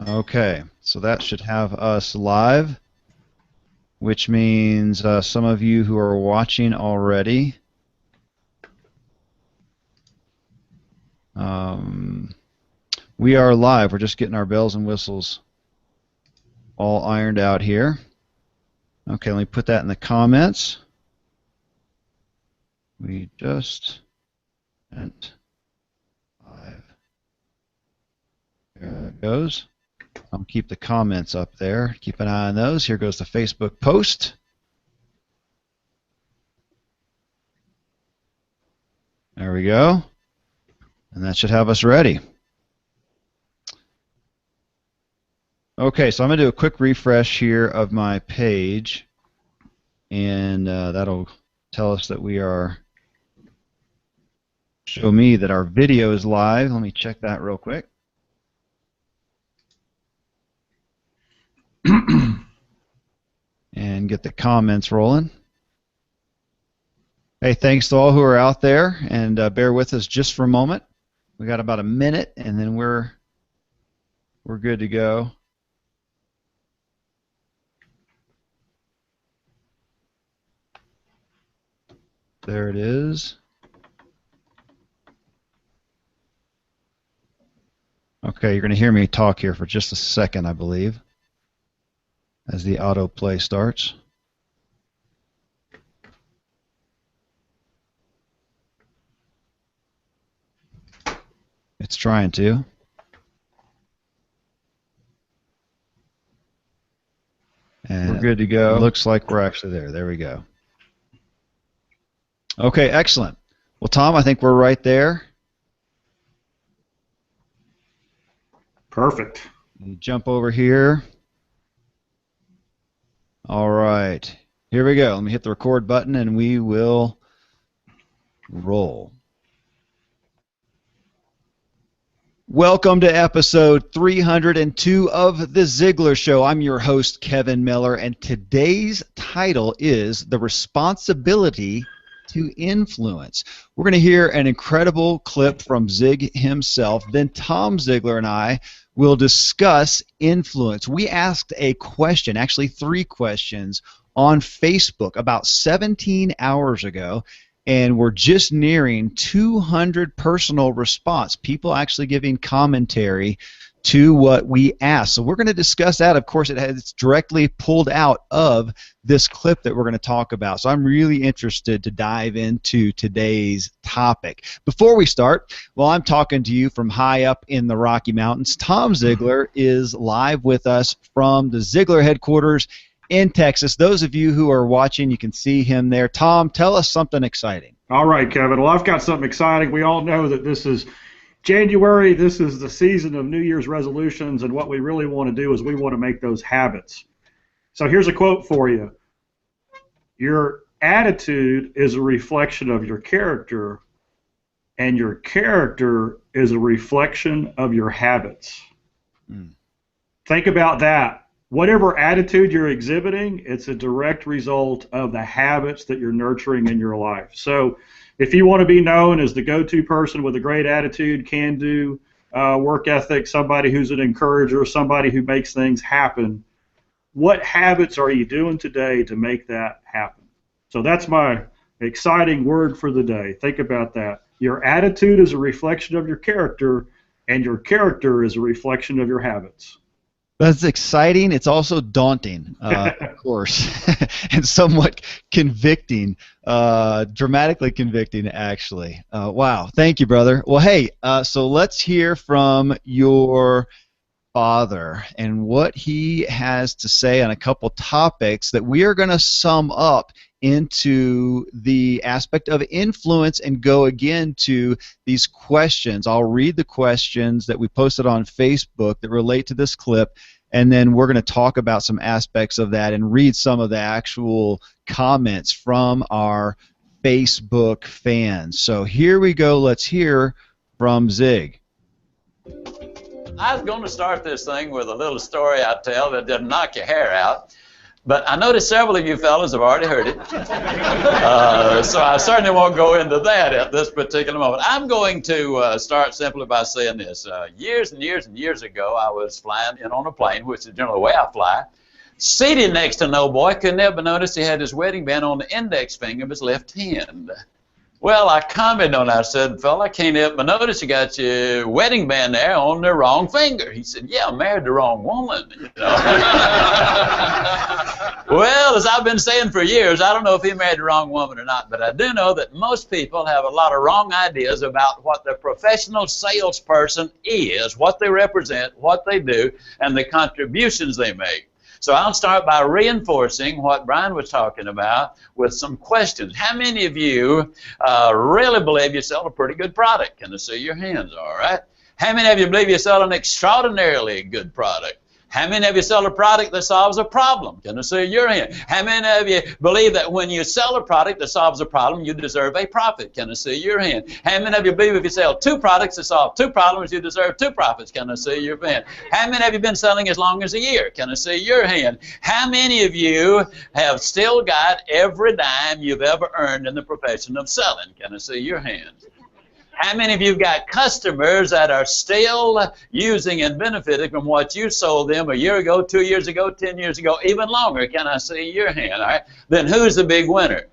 Okay, so that should have us live, which means some of you who are watching already, we are live. We're just getting our bells and whistles all ironed out here. Okay, let me put that in the comments. We just went live. There it goes. I'll keep the comments up there. Keep an eye on those. Here goes the Facebook post. There we go. And that should have us ready. Okay, so I'm going to do a quick refresh here of my page, and that'll tell us that we are, show me that our video is live. Let me check that real quick. And get the comments rolling. Hey, thanks to all who are out there, and bear with us just for a moment. We got about a minute, and then we're good to go. There it is. Okay, you're going to hear me talk here for just a second, I believe, as the autoplay starts. It's trying to. And we're good to go. Looks like we're actually there. There we go. Okay, excellent. Well, Tom, I think we're right there. Perfect. You jump over here. All right. Here we go. Let me hit the record button, and we will roll. Welcome to episode 302 of The Ziggler Show. I'm your host, Kevin Miller, and today's title is The Responsibility to Influence. We're going to hear an incredible clip from Zig himself. Then Tom Ziggler and I will discuss influence. We asked a question, actually 3 questions, on Facebook about 17 hours ago, and we're just nearing 200 personal response, people actually giving commentary to what we asked. So we're going to discuss that. Of course, it's directly pulled out of this clip that we're going to talk about. So I'm really interested to dive into today's topic. Before we start, well, I'm talking to you from high up in the Rocky Mountains. Tom Ziggler is live with us from the Ziggler headquarters in Texas. Those of you who are watching, you can see him there. Tom, tell us something exciting. All right, Kevin. Well, I've got something exciting. We all know that this is January. This is the season of New Year's resolutions, and what we really want to do is we want to make those habits. So here's a quote for you. Your attitude is a reflection of your character, and your character is a reflection of your habits. Think about that. Whatever attitude you're exhibiting, it's a direct result of the habits that you're nurturing in your life. So if you want to be known as the go-to person with a great attitude, can-do, work ethic, somebody who's an encourager, somebody who makes things happen, what habits are you doing today to make that happen? So that's my exciting word for the day. Think about that. Your attitude is a reflection of your character, and your character is a reflection of your habits. That's exciting. It's also daunting, of course, and somewhat convicting, dramatically convicting, actually. Wow. Thank you, brother. Well, hey, so let's hear from your father and what he has to say on a couple topics that we are going to sum up into the aspect of influence and go again to these questions. I'll read the questions that we posted on Facebook that relate to this clip, and then we're going to talk about some aspects of that and read some of the actual comments from our Facebook fans. So here we go. Let's hear from Zig. I was going to start this thing with a little story I tell that doesn't knock your hair out. But I noticed several of you fellas have already heard it. So I certainly won't go into that at this particular moment. I'm going to start simply by saying this. Years and years and years ago, I was flying in on a plane, which is generally the way I fly. Seated next to an old boy, couldn't help but notice he had his wedding band on the index finger of his left hand. Well, I commented on it. I said, fella, I can't help but notice you got your wedding band there on the wrong finger. He said, yeah, I married the wrong woman. You know? Well, as I've been saying for years, I don't know if he married the wrong woman or not, but I do know that most people have a lot of wrong ideas about what the professional salesperson is, what they represent, what they do, and the contributions they make. So I'll start by reinforcing what Brian was talking about with some questions. How many of you really believe you sell a pretty good product? Can I see your hands, all right? How many of you believe you sell an extraordinarily good product? How many of you sell a product that solves a problem? Can I see your hand? How many of you believe that when you sell a product that solves a problem, you deserve a profit? Can I see your hand? How many of you believe if you sell two products that solve two problems, you deserve two profits? Can I see your hand? How many of you been selling as long as a year? Can I see your hand? How many of you have still got every dime you've ever earned in the profession of selling? Can I see your hands? How many of you have got customers that are still using and benefiting from what you sold them a year ago, 2 years ago, 10 years ago, even longer? Can I see your hand? All right. Then who's the big winner?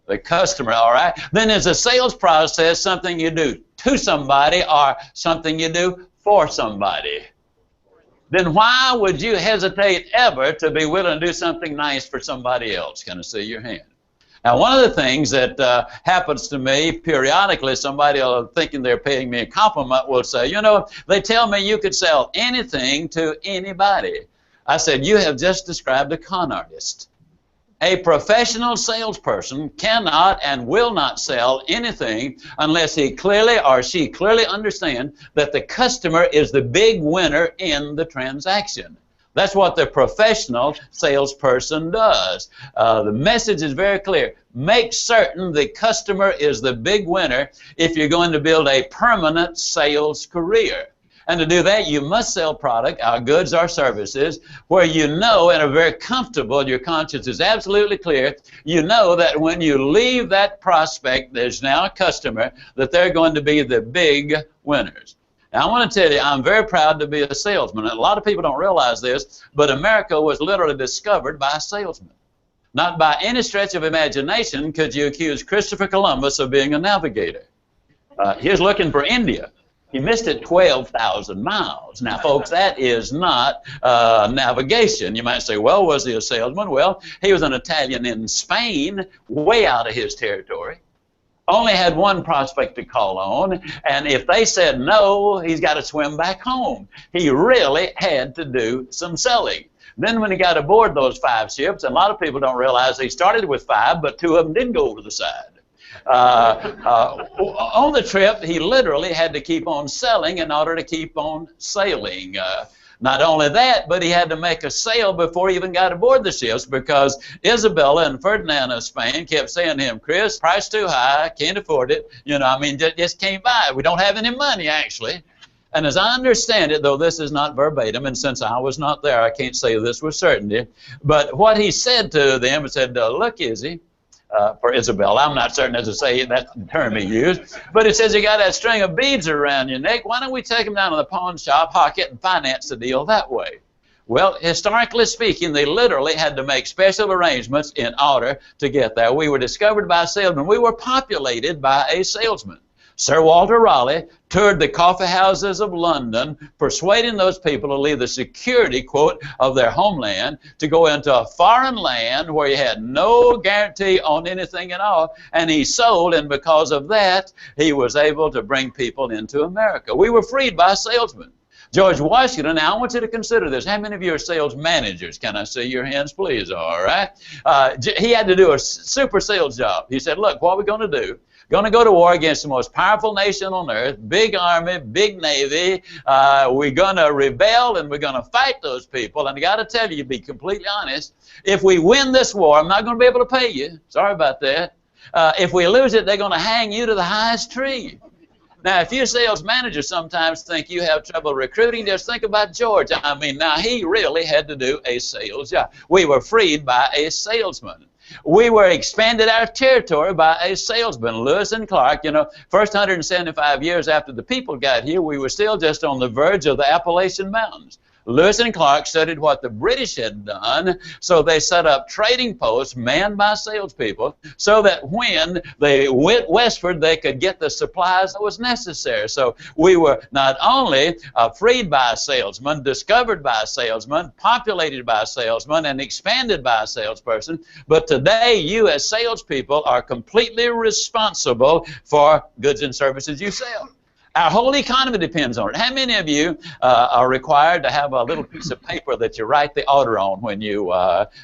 The customer, all right? Then is a sales process something you do to somebody or something you do for somebody? Then why would you hesitate ever to be willing to do something nice for somebody else? Can I see your hand? Now, one of the things that happens to me periodically, somebody thinking they're paying me a compliment will say, you know, they tell me you could sell anything to anybody. I said, you have just described a con artist. A professional salesperson cannot and will not sell anything unless he clearly or she clearly understands that the customer is the big winner in the transaction. That's what the professional salesperson does. The message is very clear. Make certain the customer is the big winner if you're going to build a permanent sales career. And to do that, you must sell product, our goods, our services, where you know and are very comfortable, your conscience is absolutely clear, you know that when you leave that prospect, there's now a customer, that they're going to be the big winners. Now, I want to tell you, I'm very proud to be a salesman. And a lot of people don't realize this, but America was literally discovered by a salesman. Not by any stretch of imagination could you accuse Christopher Columbus of being a navigator. He was looking for India. He missed it 12,000 miles. Now, folks, that is not navigation. You might say, well, was he a salesman? Well, he was an Italian in Spain, way out of his territory. Only had one prospect to call on, and if they said no, he's got to swim back home. He really had to do some selling. Then when he got aboard those 5 ships, and a lot of people don't realize he started with 5, but 2 of them did go over the side. On the trip, he literally had to keep on selling in order to keep on sailing. Not only that, but he had to make a sale before he even got aboard the ships, because Isabella and Ferdinand of Spain kept saying to him, Chris, price too high, can't afford it. You know, I mean, just can't buy it. We don't have any money, actually. And as I understand it, though this is not verbatim, and since I was not there, I can't say this with certainty, but what he said to them, he said, look, Izzy, for Isabella, I'm not certain as to say that's the term he used, but it says you got that string of beads around your neck. Why don't we take them down to the pawn shop, hock it, and finance the deal that way? Well, historically speaking, they literally had to make special arrangements in order to get there. We were discovered by a salesman. We were populated by a salesman. Sir Walter Raleigh toured the coffee houses of London, persuading those people to leave the security, quote, of their homeland to go into a foreign land where he had no guarantee on anything at all, and he sold, and because of that, he was able to bring people into America. We were freed by salesmen. George Washington, now I want you to consider this. How many of you are sales managers? Can I see your hands, please? All right. He had to do a super sales job. He said, look, what we're going to do, going to go to war against the most powerful nation on earth, big army, big navy. We're going to rebel, and we're going to fight those people. And I got to tell you, be completely honest, if we win this war, I'm not going to be able to pay you. Sorry about that. If we lose it, they're going to hang you to the highest tree. Now, if you sales managers sometimes think you have trouble recruiting, just think about George. I mean, now he really had to do a sales job. We were freed by a salesman. We were expanded our territory by a salesman, Lewis and Clark. You know, first 175 years after the people got here, we were still just on the verge of the Appalachian Mountains. Lewis and Clark studied what the British had done, so they set up trading posts manned by salespeople so that when they went westward, they could get the supplies that was necessary. So we were not only freed by a salesman, discovered by a salesman, populated by a salesman, and expanded by a salesperson, but today you as salespeople are completely responsible for goods and services you sell. Our whole economy depends on it. How many of you are required to have a little piece of paper that you write the order on when you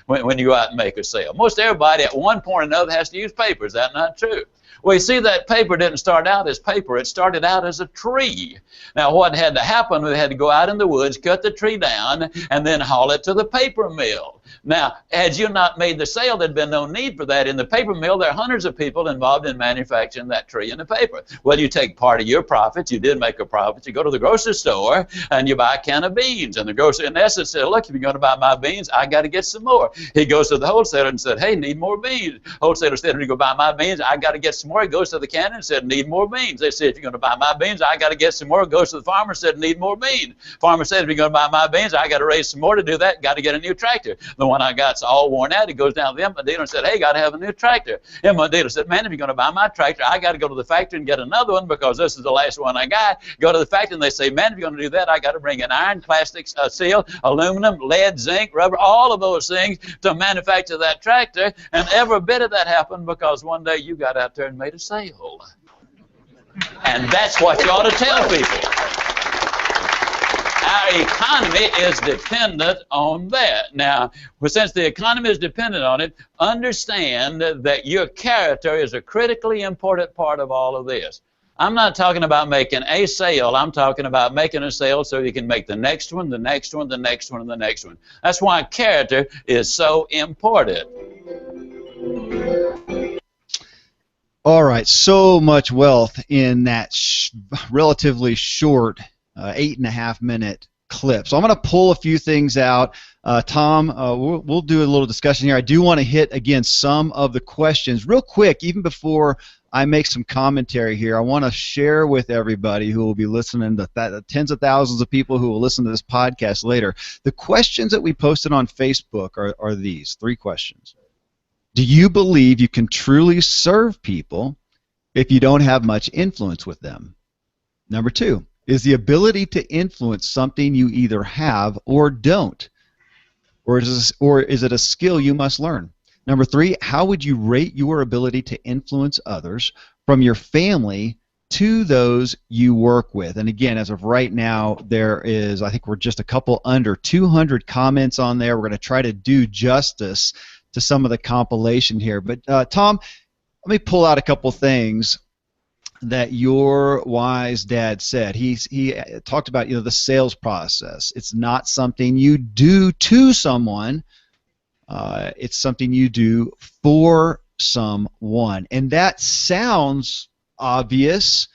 when you go out and make a sale? Most everybody at one point or another has to use paper. Is that not true? Well, you see, that paper didn't start out as paper. It started out as a tree. Now, what had to happen, they had to go out in the woods, cut the tree down, and then haul it to the paper mill. Now, had you not made the sale, there'd been no need for that. In the paper mill, there are hundreds of people involved in manufacturing that tree and the paper. Well, you take part of your profits. You did make a profit. You go to the grocery store, and you buy a can of beans. And the grocer, in essence, said, look, if you're going to buy my beans, I got to get some more. He goes to the wholesaler and said, hey, need more beans. Wholesaler said, if you go buy my beans, I got to get some more. He goes to the cannon and said, need more beans. They said, if you're going to buy my beans, I got to get some more. Goes to the farmer and said, need more beans. Farmer said, if you're going to buy my beans, I got to raise some more. To do that, got to get a new tractor. The one I got's all worn out. He goes down to the implement dealer and said, hey, got to have a new tractor. Implement dealer said, man, if you're going to buy my tractor, I got to go to the factory and get another one because this is the last one I got. Go to the factory and they say, man, if you're going to do that, I got to bring in iron, plastic, steel, aluminum, lead, zinc, rubber, all of those things to manufacture that tractor. And every bit of that happened because one day you got out there and made a sale. And that's what you ought to tell people. Our economy is dependent on that. Now, since the economy is dependent on it, understand that your character is a critically important part of all of this. I'm not talking about making a sale. I'm talking about making a sale so you can make the next one, the next one, the next one, and the next one. That's why character is so important. All right, so much wealth in that relatively short 8.5 minute clip. So I'm going to pull a few things out. Tom, we'll do a little discussion here. I do want to hit, again, some of the questions real quick, even before I make some commentary here. I want to share with everybody who will be listening, the tens of thousands of people who will listen to this podcast later. The questions that we posted on Facebook are these 3 questions. Do you believe you can truly serve people if you don't have much influence with them? Number 2, is the ability to influence something you either have or don't? Or is it a skill you must learn? Number 3, how would you rate your ability to influence others from your family to those you work with? And again, as of right now, there is, I think we're just a couple under 200 comments on there. We're going to try to do justice to some of the compilation here. But Tom, let me pull out a couple things that your wise dad said. He talked about, the sales process. It's not something you do to someone. It's something you do for someone. And that sounds obvious,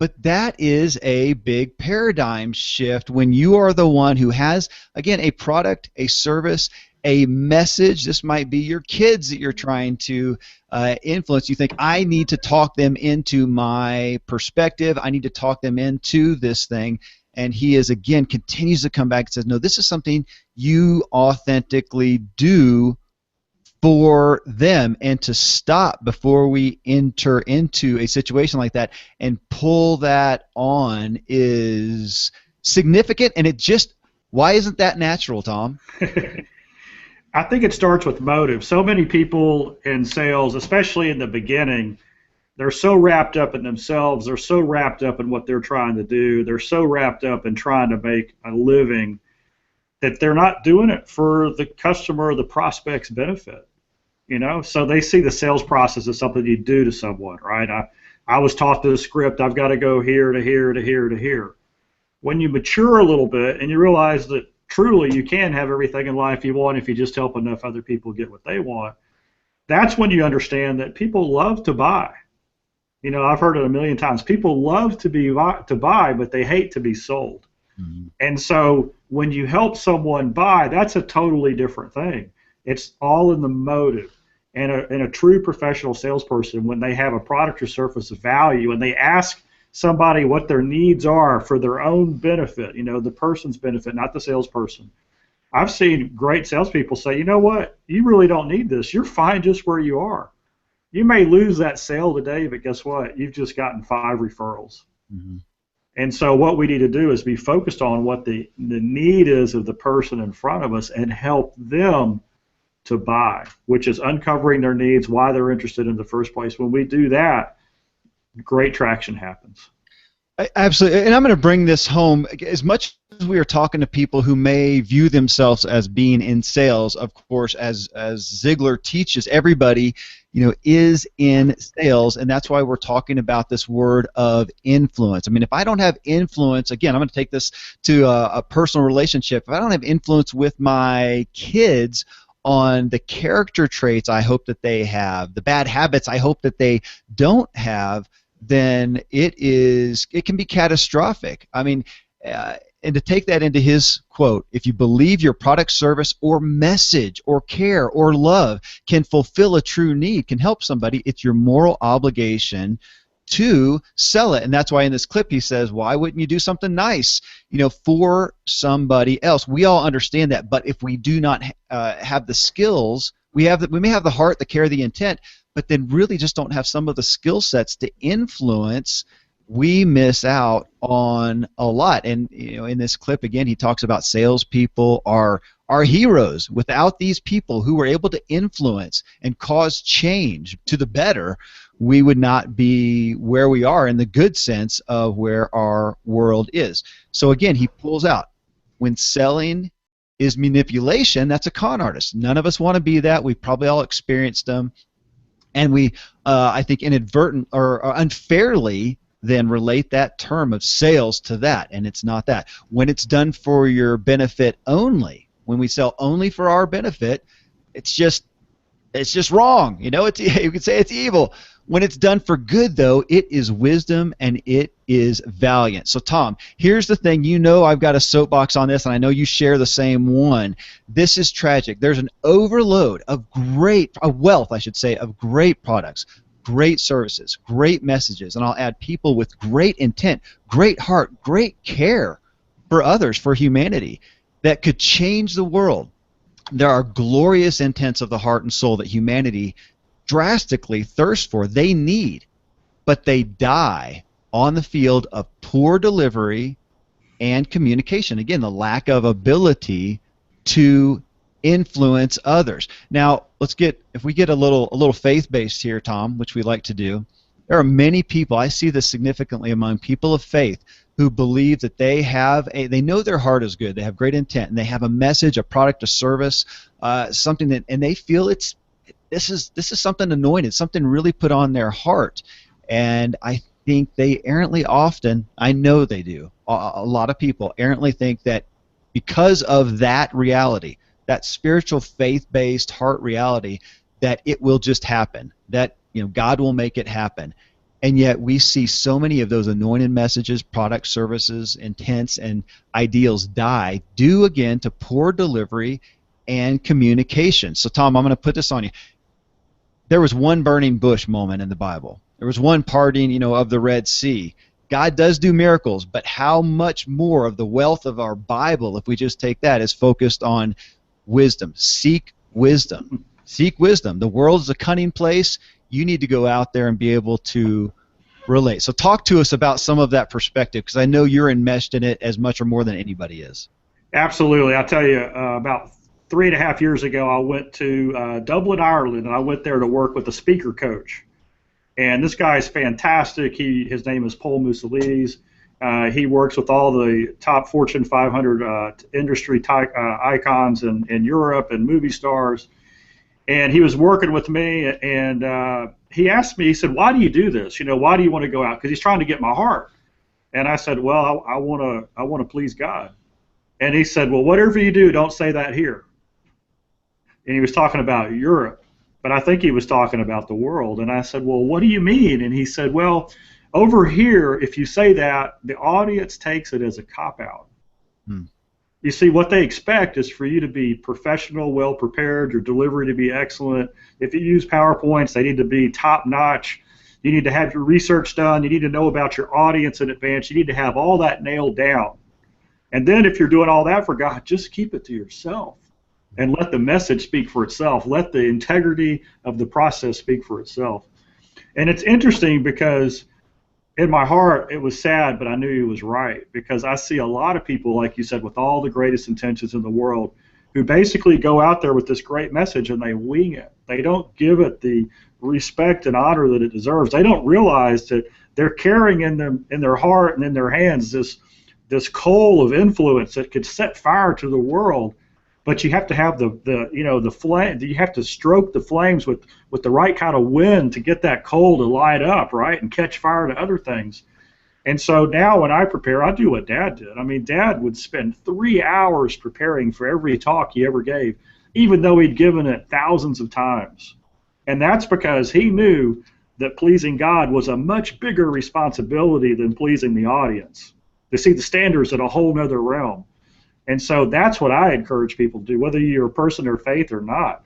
but that is a big paradigm shift when you are the one who has, again, a product, a service, a message. This might be your kids that you're trying to influence. You think, I need to talk them into my perspective. I need to talk them into this thing. And he is, again, continues to come back and says, no, this is something you authentically do for them. And to stop before we enter into a situation like that and pull that on is significant. And it just, why isn't that natural, Tom? I think it starts with motive. So many people in sales, especially in the beginning, they're so wrapped up in themselves. They're so wrapped up in what they're trying to do. They're so wrapped up in trying to make a living that they're not doing it for the customer or the prospect's benefit. So they see the sales process as something you do to someone, right? I was taught the script. I've got to go here to here to here to here. When you mature a little bit and you realize that truly you can have everything in life you want if you just help enough other people get what they want, that's when you understand that people love to buy. You know, I've heard it a million times. People love to buy, but they hate to be sold. Mm-hmm. And so when you help someone buy, that's a totally different thing. It's all in the motive. And a true professional salesperson, when they have a product or service of value and they ask somebody what their needs are for their own benefit, you know, the person's benefit, not the salesperson. I've seen great salespeople say, you know what, you really don't need this. You're fine just where you are. You may lose that sale today, but guess what? You've just gotten 5 referrals. Mm-hmm. And so what we need to do is be focused on what the need is of the person in front of us and help them to buy, which is uncovering their needs, why they're interested in the first place. When we do that, great traction happens. Absolutely, and I'm going to bring this home. As much as we are talking to people who may view themselves as being in sales, of course, as Ziggler teaches, everybody, you know, is in sales, and that's why we're talking about this word of influence. I mean, if I don't have influence, again, I'm going to take this to a personal relationship. If I don't have influence with my kids on the character traits I hope that they have, the bad habits I hope that they don't have, then it can be catastrophic. I mean, and to take that into his quote, if you believe your product, service, or message, or care, or love can fulfill a true need, can help somebody, it's your moral obligation to sell it. And that's why in this clip he says, why wouldn't you do something nice, you know, for somebody else? We all understand that, but if we do not have the skills, we may have the heart, the care, the intent, but then really just don't have some of the skill sets to influence, we miss out on a lot. And you know, in this clip again, he talks about salespeople are heroes. Without these people who were able to influence and cause change to the better, we would not be where we are in the good sense of where our world is. So again, he pulls out, when selling is manipulation, that's a con artist. None of us want to be that. We've probably all experienced them. And we, I think, inadvertent or unfairly then relate that term of sales to that, and it's not that. When it's done for your benefit only, when we sell only for our benefit, it's just wrong. You know, you could say it's evil. When it's done for good, though, it is wisdom and it is valiant. So, Tom, here's the thing. You know I've got a soapbox on this, and I know you share the same one. This is tragic. There's an overload of a wealth, I should say, of great products, great services, great messages, and I'll add people with great intent, great heart, great care for others, for humanity, that could change the world. There are glorious intents of the heart and soul that humanity drastically thirsts for, they need, but they die on the field of poor delivery and communication. Again, the lack of ability to influence others. Now, if we get a little faith-based here, Tom, which we like to do, there are many people, I see this significantly among people of faith, who believe that they know their heart is good, they have great intent, and they have a message, a product, a service, something that, and they feel this is something anointed, something really put on their heart. And I think they errantly often, I know they do, a lot of people errantly think that because of that reality, that spiritual faith-based heart reality, that it will just happen, that God will make it happen. And yet we see so many of those anointed messages, products, services, intents, and ideals die due again to poor delivery and communication. So Tom, I'm going to put this on you. There was one burning bush moment in the Bible. There was one parting, of the Red Sea. God does do miracles, but how much more of the wealth of our Bible, if we just take that, is focused on wisdom. Seek wisdom. Seek wisdom. The world is a cunning place. You need to go out there and be able to relate. So talk to us about some of that perspective, because I know you're enmeshed in it as much or more than anybody is. Absolutely. I'll tell you, about 3.5 years ago, I went to Dublin, Ireland, and I went there to work with a speaker coach. And this guy is fantastic. His name is Paul Mussolini's. He works with all the top Fortune 500 industry icons in Europe and movie stars. And he was working with me, and he asked me, he said, why do you do this? Why do you want to go out? Because he's trying to get my heart. And I said, well, I want to please God. And he said, well, whatever you do, don't say that here. And he was talking about Europe. but I think he was talking about the world. And I said, well, what do you mean? And he said, well, over here, if you say that, the audience takes it as a cop-out. Hmm. You see, what they expect is for you to be professional, well-prepared, your delivery to be excellent. If you use PowerPoints, they need to be top-notch. You need to have your research done. You need to know about your audience in advance. You need to have all that nailed down. And then if you're doing all that for God, just keep it to yourself and let the message speak for itself. Let the integrity of the process speak for itself. And it's interesting because in my heart, it was sad, but I knew he was right, because I see a lot of people, like you said, with all the greatest intentions in the world, who basically go out there with this great message and they wing it. They don't give it the respect and honor that it deserves. They don't realize that they're carrying in their heart and in their hands this coal of influence that could set fire to the world. But you have to have the flame. You have to stroke the flames with the right kind of wind to get that coal to light up, right, and catch fire to other things. And so now when I prepare, I do what Dad did. I mean, Dad would spend 3 hours preparing for every talk he ever gave, even though he'd given it thousands of times. And that's because he knew that pleasing God was a much bigger responsibility than pleasing the audience. To see the standards at a whole nother realm. And so that's what I encourage people to do, whether you're a person of faith or not.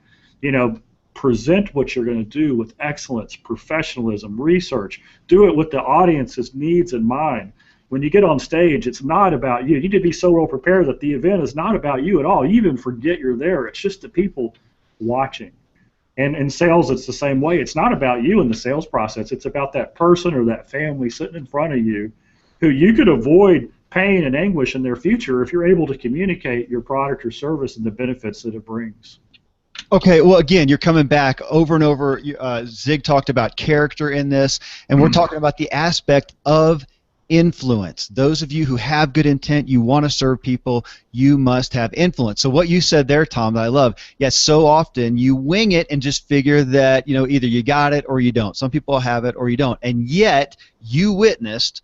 Present what you're going to do with excellence, professionalism, research. Do it with the audience's needs in mind. When you get on stage, it's not about you. You need to be so well prepared that the event is not about you at all. You even forget you're there. It's just the people watching. And in sales, it's the same way. It's not about you in the sales process. It's about that person or that family sitting in front of you who you could avoid pain and anguish in their future if you're able to communicate your product or service and the benefits that it brings. Okay, well, again, you're coming back over and over. Zig talked about character in this, and we're talking about the aspect of influence. Those of you who have good intent, you want to serve people, you must have influence. So what you said there, Tom, that I love, yes, so often you wing it and just figure that, either you got it or you don't. Some people have it or you don't. And yet you witnessed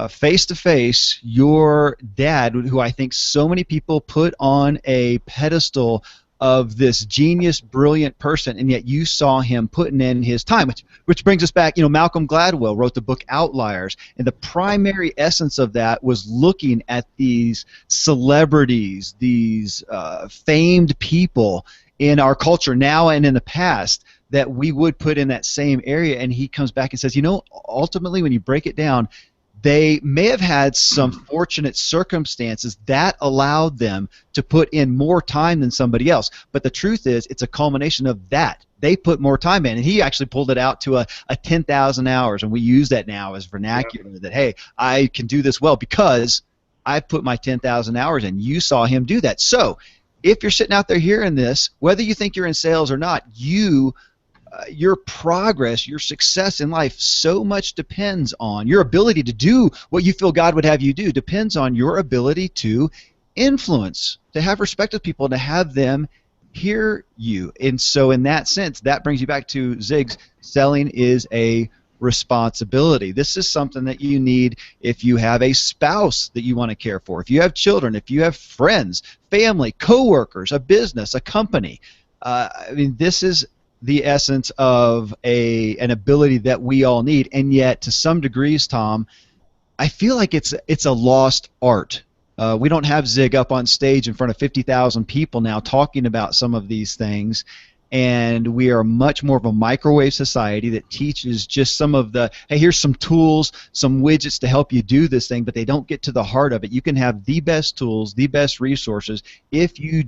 face-to-face your dad, who I think so many people put on a pedestal of this genius, brilliant person, and yet you saw him putting in his time, which brings us back. Malcolm Gladwell wrote the book Outliers, and the primary essence of that was looking at these celebrities, these famed people in our culture now and in the past that we would put in that same area, and he comes back and says, ultimately when you break it down, they may have had some fortunate circumstances that allowed them to put in more time than somebody else. But the truth is, it's a culmination of that. They put more time in. And he actually pulled it out to a 10,000 hours. And we use that now as vernacular, that, hey, I can do this well because I put my 10,000 hours in. You saw him do that. So if you're sitting out there hearing this, whether you think you're in sales or not, your progress, your success in life so much depends on your ability to do what you feel God would have you do, depends on your ability to influence, to have respect with people, to have them hear you. And so in that sense, that brings you back to Zig's, selling is a responsibility. This is something that you need if you have a spouse that you want to care for, if you have children, if you have friends, family, coworkers, a business, a company. This is the essence of an ability that we all need, and yet to some degrees, Tom, I feel like it's a lost art. We don't have Zig up on stage in front of 50,000 people now talking about some of these things, and we are much more of a microwave society that teaches just some of the, hey, here's some tools, some widgets to help you do this thing, but they don't get to the heart of it. You can have the best tools, the best resources. If you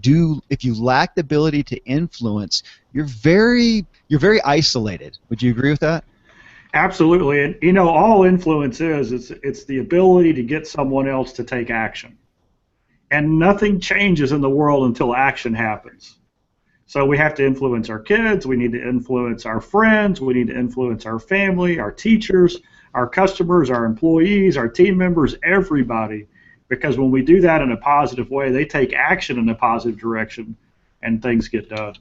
lack the ability to influence, you're very isolated. Would you agree with that? Absolutely. And all influence it's the ability to get someone else to take action. And nothing changes in the world until action happens. So we have to influence our kids, we need to influence our friends, we need to influence our family, our teachers, our customers, our employees, our team members, everybody. Because when we do that in a positive way, they take action in a positive direction and things get done.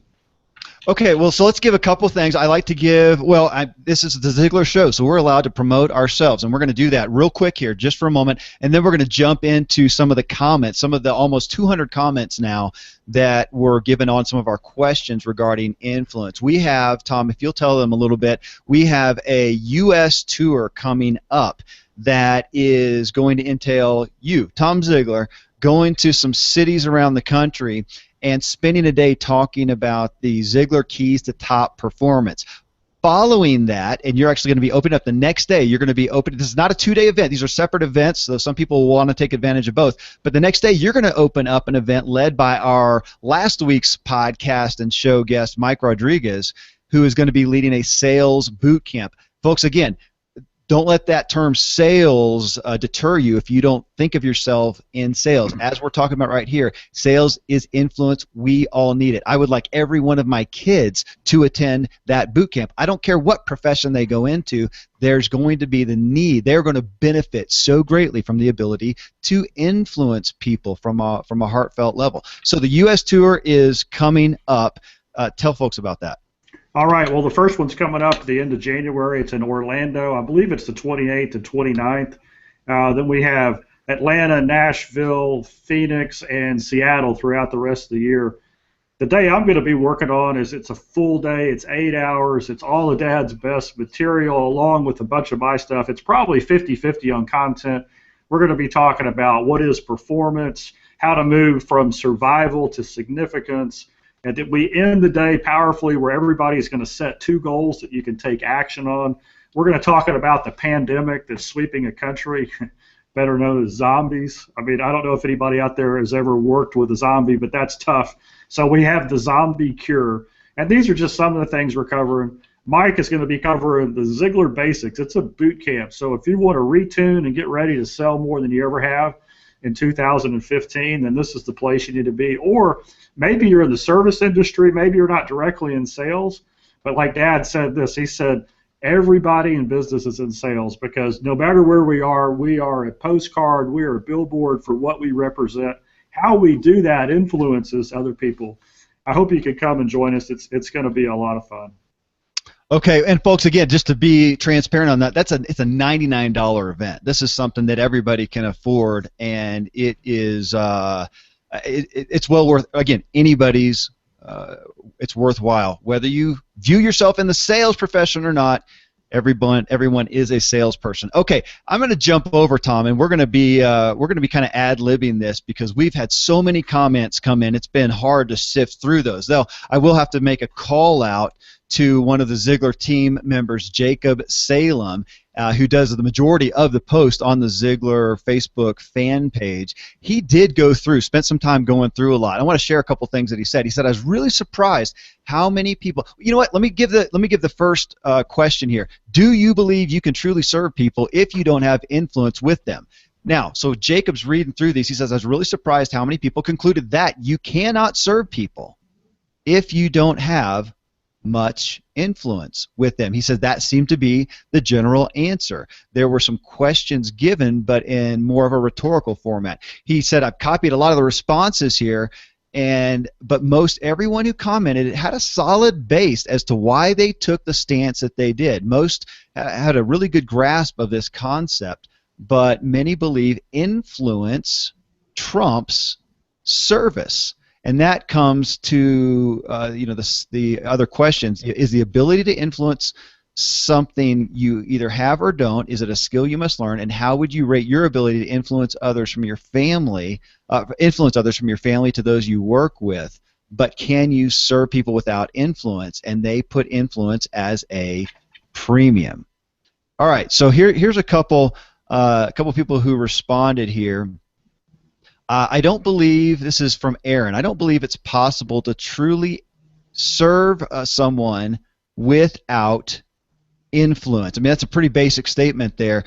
Okay, well, so let's give a couple things. I like to give, well, this is the Ziggler Show, so we're allowed to promote ourselves, and we're going to do that real quick here, just for a moment, and then we're going to jump into some of the comments, some of the almost 200 comments now that were given on some of our questions regarding influence. We have, Tom, if you'll tell them a little bit, we have a U.S. tour coming up that is going to entail you, Tom Ziggler, going to some cities around the country and spending a day talking about the Ziggler keys to top performance. Following that, and you're actually going to be opening up the next day, you're going to be open. This is not a two-day event. These are separate events, so some people will want to take advantage of both. But the next day, you're going to open up an event led by our last week's podcast and show guest, Mike Rodriguez, who is going to be leading a sales boot camp. Folks, again, don't let that term sales deter you if you don't think of yourself in sales. As we're talking about right here, sales is influence. We all need it. I would like every one of my kids to attend that boot camp. I don't care what profession they go into. There's going to be the need. They're going to benefit so greatly from the ability to influence people from a heartfelt level. So the U.S. tour is coming up. Tell folks about that. All right, well, the first one's coming up at the end of January. It's in Orlando. I believe it's the 28th and 29th. Then we have Atlanta, Nashville, Phoenix, and Seattle throughout the rest of the year. The day I'm going to be working on it's a full day. It's 8 hours. It's all of Dad's best material along with a bunch of my stuff. It's probably 50-50 on content. We're going to be talking about what is performance, how to move from survival to significance, and that we end the day powerfully where everybody's going to set 2 goals that you can take action on. We're going to talk about the pandemic that's sweeping a country, better known as zombies. I mean, I don't know if anybody out there has ever worked with a zombie, but that's tough. So we have the zombie cure. And these are just some of the things we're covering. Mike is going to be covering the Ziggler basics. It's a boot camp. So if you want to retune and get ready to sell more than you ever have in 2015, then this is the place you need to be. Or maybe you're in the service industry, maybe you're not directly in sales, but like Dad said this, he said everybody in business is in sales because no matter where we are a postcard, we are a billboard for what we represent. How we do that influences other people. I hope you could come and join us. It's going to be a lot of fun. Okay, and folks, again, just to be transparent on that, it's a $99 event. This is something that everybody can afford, and it is it's well worth. Again, anybody's. It's worthwhile. Whether you view yourself in the sales profession or not, everyone is a salesperson. Okay, I'm going to jump over, Tom, and we're going to be kind of ad-libbing this because we've had so many comments come in. It's been hard to sift through those. Though I will have to make a call out to one of the Ziggler team members, Jacob Salem, who does the majority of the post on the Ziggler Facebook fan page. He did go through, spent some time going through a lot. I want to share a couple things that he said. He said, I was really surprised how many people, you know what, let me give the first question here. Do you believe you can truly serve people if you don't have influence with them? Now, so Jacob's reading through these. He says, I was really surprised how many people concluded that you cannot serve people if you don't have much influence with them. He said that seemed to be the general answer. There were some questions given, but in more of a rhetorical format. He said, I've copied a lot of the responses here, but most everyone who commented had a solid base as to why they took the stance that they did. Most had a really good grasp of this concept, but many believe influence trumps service. And that comes to the other questions. Is the ability to influence something you either have or don't? Is it a skill you must learn? And how would you rate your ability to influence others from your family, to those you work with? But can you serve people without influence? And they put influence as a premium. All right. So here's a couple people who responded here. I don't believe, this is from Aaron, I don't believe it's possible to truly serve someone without influence. I mean, that's a pretty basic statement there.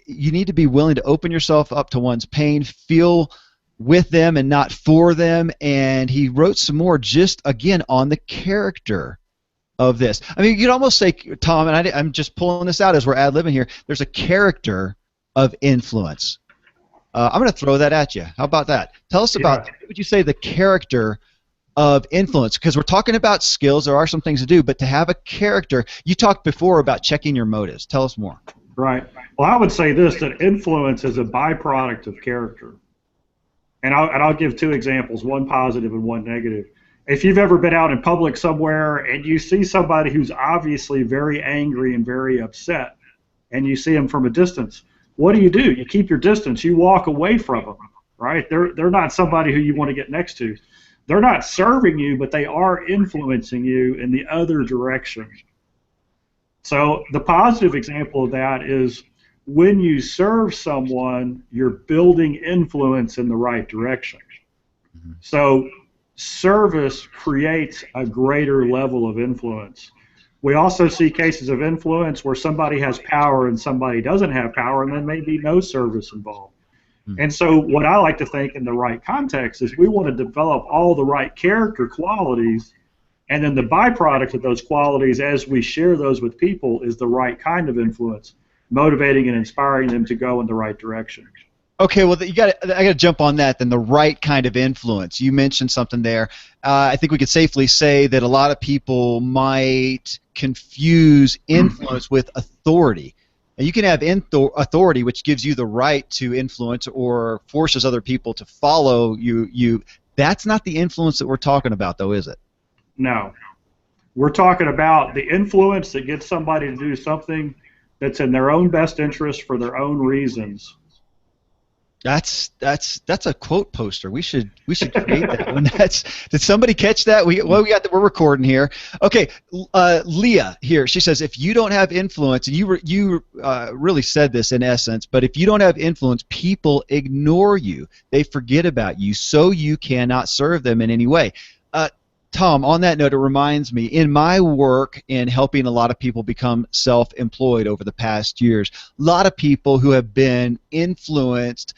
You need to be willing to open yourself up to one's pain, feel with them and not for them, and he wrote some more just, again, on the character of this. I mean, you'd almost say, Tom, and I'm just pulling this out as we're ad-libbing here, there's a character of influence. I'm going to throw that at you. How about that? Tell us about, what would you say the character of influence? Because we're talking about skills. There are some things to do, but to have a character, you talked before about checking your motives. Tell us more. Right. Well, I would say this, that influence is a byproduct of character. And I'll give two examples, one positive and one negative. If you've ever been out in public somewhere and you see somebody who's obviously very angry and very upset, and you see them from a distance, what do? You keep your distance. You walk away from them, right? They're not somebody who you want to get next to. They're not serving you, but they are influencing you in the other direction. So the positive example of that is when you serve someone, you're building influence in the right direction. Mm-hmm. So service creates a greater level of influence. We also see cases of influence where somebody has power and somebody doesn't have power, and then maybe no service involved. Mm-hmm. And so what I like to think in the right context is we want to develop all the right character qualities, and then the byproduct of those qualities as we share those with people is the right kind of influence, motivating and inspiring them to go in the right direction. Okay, well, I got to jump on that. Then the right kind of influence. You mentioned something there. I think we could safely say that a lot of people might confuse influence with authority. And you can have authority, which gives you the right to influence or forces other people to follow you. That's not the influence that we're talking about, though, is it? No. We're talking about the influence that gets somebody to do something that's in their own best interest for their own reasons. That's a quote poster. We should create that one. Did somebody catch that? We're recording here. Okay, Leah here. She says if you don't have influence, and you really said this in essence, but if you don't have influence, people ignore you. They forget about you, so you cannot serve them in any way. Tom, on that note, it reminds me, in my work in helping a lot of people become self-employed over the past years, a lot of people who have been influenced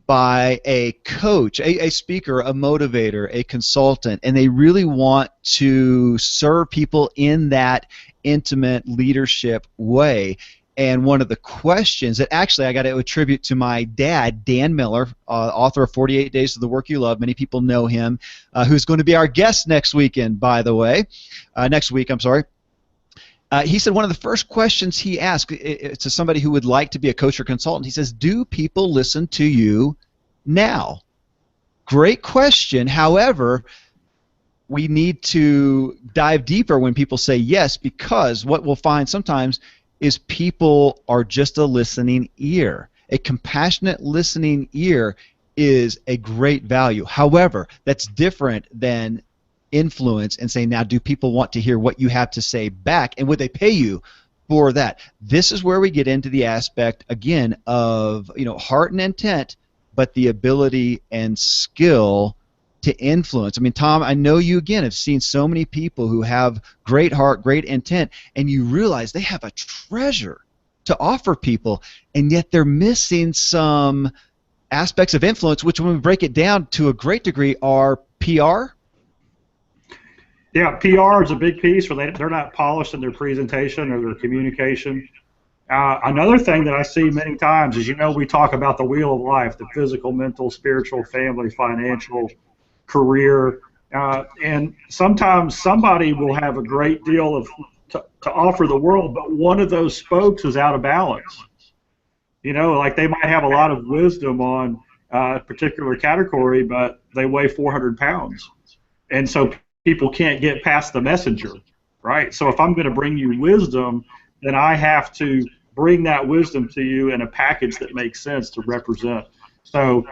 by a coach, a speaker, a motivator, a consultant, and they really want to serve people in that intimate leadership way. And one of the questions that actually I got to attribute to my dad, Dan Miller, author of 48 Days of the Work You Love. Many people know him, who's going to be our guest next weekend, by the way. Next week, I'm sorry. He said one of the first questions he asked to somebody who would like to be a coach or consultant, he says, do people listen to you now? Great question. However, we need to dive deeper when people say yes, because what we'll find sometimes is people are just a listening ear. A compassionate listening ear is a great value. However, that's different than influence and saying, now do people want to hear what you have to say back, and would they pay you for that? This is where we get into the aspect, again, of heart and intent, but the ability and skill to influence. I mean, Tom, I know you, again, have seen so many people who have great heart, great intent, and you realize they have a treasure to offer people, and yet they're missing some aspects of influence, which when we break it down to a great degree are PR. Yeah, PR is a big piece where they're not polished in their presentation or their communication. Another thing that I see many times is, we talk about the wheel of life, the physical, mental, spiritual, family, financial, career, and sometimes somebody will have a great deal to offer the world, but one of those spokes is out of balance. Like they might have a lot of wisdom on a particular category, but they weigh 400 pounds. And so people can't get past the messenger, right? So if I'm going to bring you wisdom, then I have to bring that wisdom to you in a package that makes sense to represent. So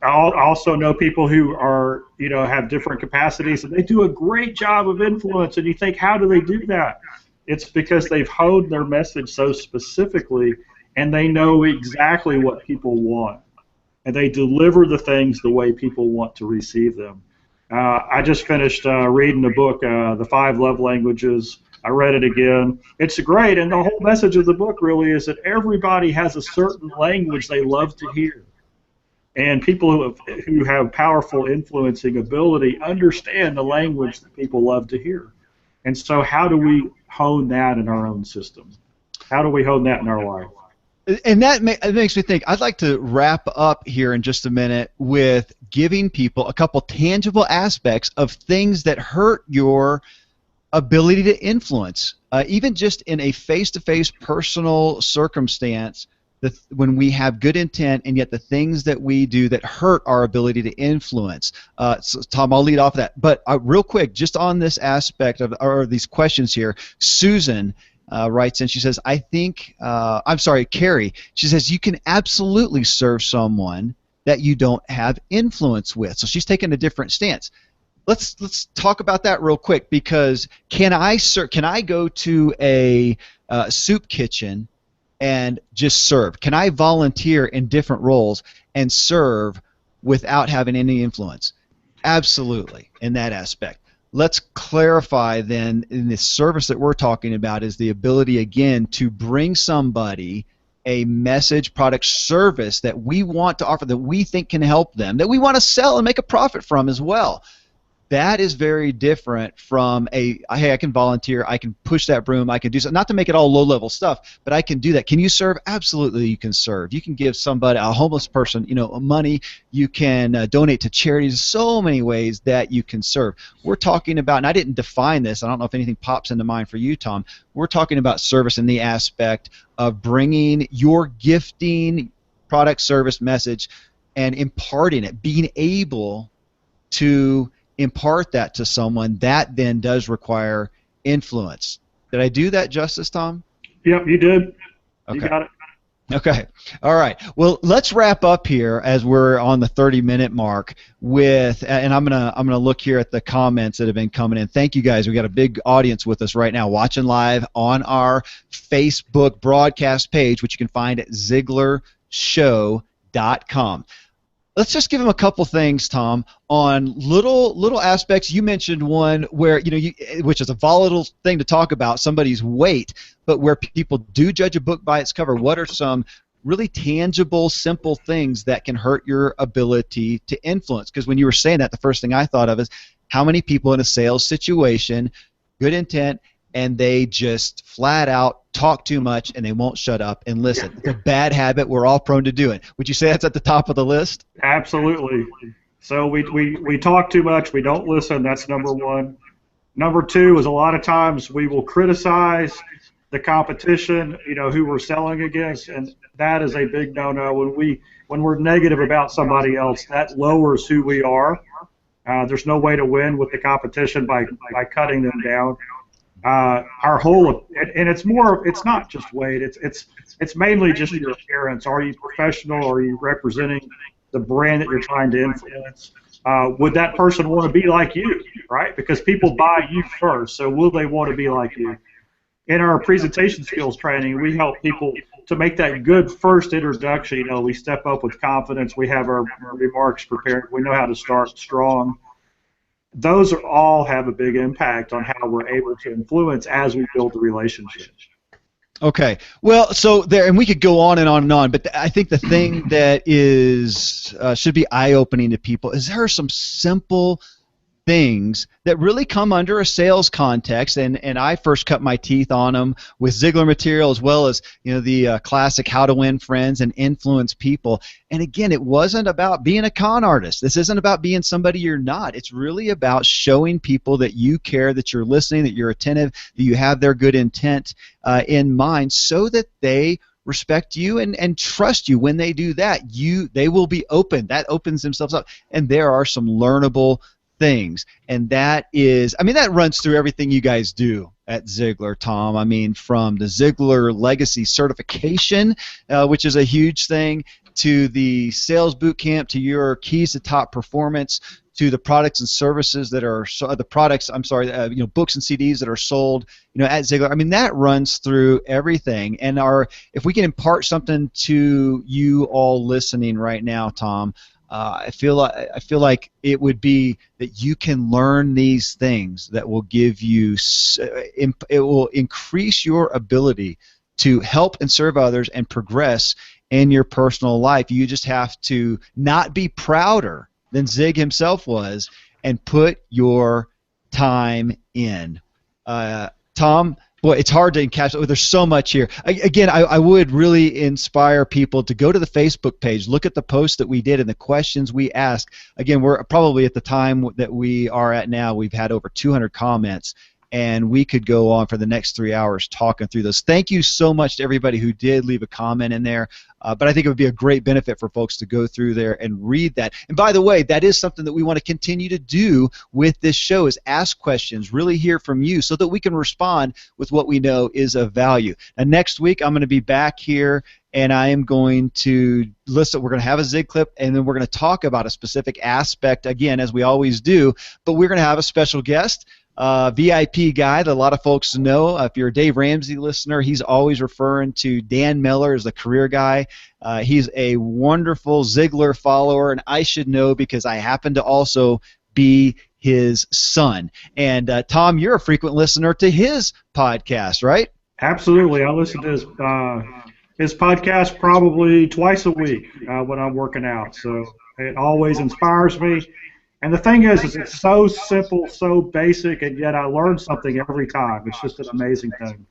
I also know people who are, have different capacities, and they do a great job of influence, and you think, how do they do that? It's because they've honed their message so specifically, and they know exactly what people want, and they deliver the things the way people want to receive them. I just finished reading the book, The 5 Love Languages. I read it again. It's great, and the whole message of the book really is that everybody has a certain language they love to hear. And people who have powerful influencing ability understand the language that people love to hear. And so how do we hone that in our own system? How do we hone that in our life? And it makes me think, I'd like to wrap up here in just a minute with giving people a couple tangible aspects of things that hurt your ability to influence, even just in a face-to-face personal circumstance, when we have good intent and yet the things that we do that hurt our ability to influence. So Tom, I'll lead off of that. But real quick, just on this aspect of or these questions here, Susan writes in, she says, Carrie, she says, you can absolutely serve someone that you don't have influence with. So she's taking a different stance. Let's talk about that real quick, because can I go to a soup kitchen and just serve? Can I volunteer in different roles and serve without having any influence? Absolutely, in that aspect. Let's clarify then, in this service that we're talking about is the ability, again, to bring somebody a message, product, service that we want to offer, that we think can help them, that we want to sell and make a profit from as well. That is very different from hey, I can volunteer, I can push that broom, I can do something, not to make it all low-level stuff, but I can do that. Can you serve? Absolutely, you can serve. You can give somebody, a homeless person, money. You can donate to charities. So many ways that you can serve. We're talking about, and I didn't define this, I don't know if anything pops into mind for you, Tom. We're talking about service in the aspect of bringing your gifting, product, service, message, and imparting it, being able to impart that to someone. That then does require influence. Did I do that justice, Tom? Yep, you did. Okay. You got it. Okay. All right. Well, let's wrap up here as we're on the 30-minute mark with, and I'm gonna look here at the comments that have been coming in. Thank you guys. We got a big audience with us right now, watching live on our Facebook broadcast page, which you can find at ZiglarShow.com. Let's just give them a couple things, Tom, on little aspects. You mentioned one where, which is a volatile thing to talk about, somebody's weight, but where people do judge a book by its cover. What are some really tangible, simple things that can hurt your ability to influence? Because when you were saying that, the first thing I thought of is how many people in a sales situation, good intent, and they just flat out talk too much and they won't shut up and listen. It's a bad habit we're all prone to doing. Would you say that's at the top of the list? Absolutely. So we talk too much, we don't listen, that's number one. Number two is a lot of times we will criticize the competition, who we're selling against, and that is a big no-no. When we're negative about somebody else, that lowers who we are. There's no way to win with the competition by cutting them down. Our whole, and it's not just weight, it's mainly just your appearance. Are you professional? Are you representing the brand that you're trying to influence? Would that person want to be like you, right? Because people buy you first, so will they want to be like you? In our presentation skills training, we help people to make that good first introduction. We step up with confidence, we have our remarks prepared, we know how to start strong. Those all have a big impact on how we're able to influence as we build the relationship. Okay. Well, so there, and we could go on and on and on, but I think the thing that is should be eye-opening to people is there are some simple things that really come under a sales context, and I first cut my teeth on them with Ziggler material, as well as the classic How to Win Friends and Influence People. And again, it wasn't about being a con artist. This isn't about being somebody you're not. It's really about showing people that you care, that you're listening, that you're attentive, that you have their good intent in mind, so that they respect you and trust you. When they do that, they will be open. That opens themselves up, and there are some learnable things, and that runs through everything you guys do at Ziggler, Tom. From the Ziggler Legacy Certification, which is a huge thing, to the Sales Boot Camp, to your Keys to Top Performance, to the products and services that are books and CDs that are sold, at Ziggler. That runs through everything. And if we can impart something to you all listening right now, Tom, I feel like it would be that you can learn these things that will give you, it will increase your ability to help and serve others and progress in your personal life. You just have to not be prouder than Zig himself was and put your time in. Tom, Boy, it's hard to encapsulate. There's so much here. Again, I would really inspire people to go to the Facebook page, look at the post that we did and the questions we asked. Again, we're probably at the time that we are at now, we've had over 200 comments, and we could go on for the next 3 hours talking through those. Thank you so much to everybody who did leave a comment in there. But I think it would be a great benefit for folks to go through there and read that. And by the way, that is something that we want to continue to do with this show, is ask questions, really hear from you so that we can respond with what we know is of value. Now, next week, I'm going to be back here, and I am going to listen. We're going to have a Zig clip, and then we're going to talk about a specific aspect, again, as we always do. But we're going to have a special guest. VIP guy that a lot of folks know. If you're a Dave Ramsey listener, he's always referring to Dan Miller as the career guy. He's a wonderful Ziggler follower, and I should know because I happen to also be his son. And Tom, you're a frequent listener to his podcast, right? Absolutely. I listen to his podcast probably twice a week when I'm working out. So it always inspires me. And the thing is it's so simple, so basic, and yet I learn something every time. It's just an amazing thing.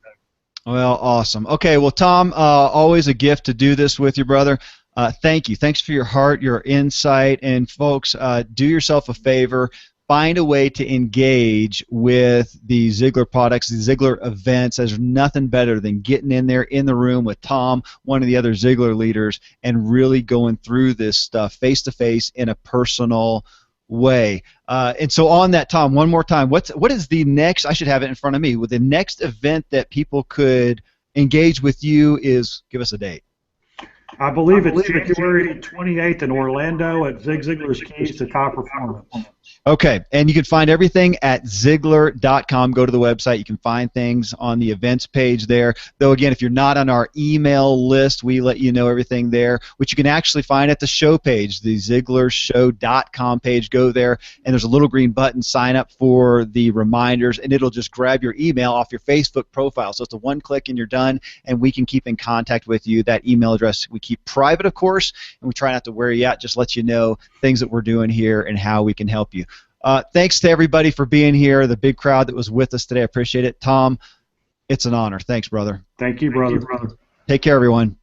Well, awesome. Okay, well, Tom, always a gift to do this with you, brother. Thank you. Thanks for your heart, your insight. And, folks, do yourself a favor. Find a way to engage with the Ziggler products, the Ziggler events. There's nothing better than getting in there in the room with Tom, one of the other Ziggler leaders, and really going through this stuff face-to-face in a personal way. And so on that, Tom, one more time, what is the next, I should have it in front of me, with the next event that people could engage with you is, give us a date. I believe it's January 28th in Orlando at Zig Ziglar's Keys to Top Performance. Okay, and you can find everything at Ziggler.com. Go to the website. You can find things on the events page there. Though, again, if you're not on our email list, we let you know everything there, which you can actually find at the show page, the ZigglerShow.com page. Go there, and there's a little green button, sign up for the reminders, and it'll just grab your email off your Facebook profile. So it's a one-click and you're done, and we can keep in contact with you. That email address we keep private, of course, and we try not to wear you out, just let you know things that we're doing here and how we can help you. Thanks to everybody for being here, the big crowd that was with us today. I appreciate it. Tom, it's an honor. Thanks, brother. Thank you, brother. Take care, everyone.